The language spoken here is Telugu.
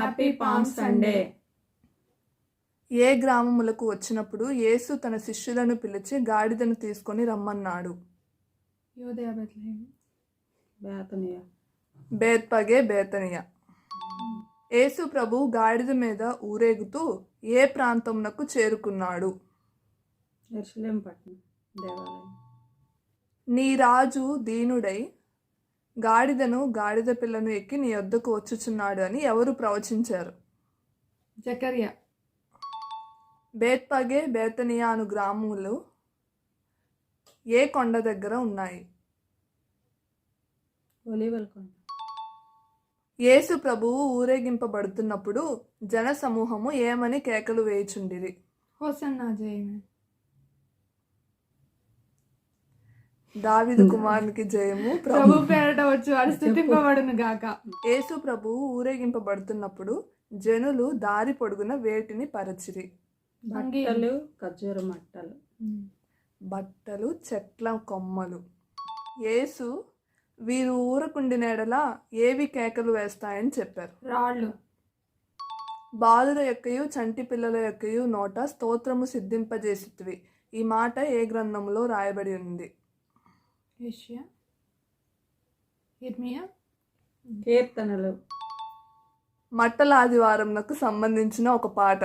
Happy palm Sunday. ఏ గ్రామములకు వచ్చినప్పుడు యేసు తన శిష్యులను పిలిచి గాడిదను తీసుకొని రమ్మన్నాడు. యోదయ బెత్లెహేం, బేతనియ, బేత్పగే, బేతనియ. యేసు ప్రభు గాడిద మీద ఊరేగుతూ ఏ ప్రాంతమునకు చేరుకున్నాడు? యెరూషలేము పట్టణం దేవాలయం. నీ రాజు దీనుడై గాడిదను గాడిద పిల్లను ఎక్కి నీ వద్దకు వచ్చుచున్నాడు అని ఎవరు ప్రవచించారు? జకర్యా. బేత్పగే, బేతనియా అను గ్రామములు ఏ కొండ దగ్గర ఉన్నాయి? ఒలీవల కొండ. యేసు ప్రభువు ఊరేగింపబడుతున్నప్పుడు జన సమూహము ఏమని కేకలు వేయుచుండిరి? హోసన్నా జయమే. దావీదు కుమారునికి జయము, ప్రభు పేరట వచ్చి వాడు స్తుతింపబడును గాక. యేసు ప్రభువు ఊరేగింపబడుతున్నప్పుడు జనులు దారి పొడుగున వేటిని పరచిరి? బట్టలు, ఖర్జూర మట్టలు. బట్టలు, చెట్ల కొమ్మలు. యేసు వీరు ఊరకుండినెడల ఏవి కేకలు వేస్తాయని చెప్పారు? రాళ్ళు. బాలుర యొక్కయు చంటి పిల్లల యొక్కయు నోట స్తోత్రము సిద్ధింపజేసితివి. ఈ మాట ఏ గ్రంథంలో రాయబడి ఉంది? యెషయా, యిర్మీయా, కీర్తనలు. మట్టల ఆదివారంకు సంబంధించిన ఒక పాట.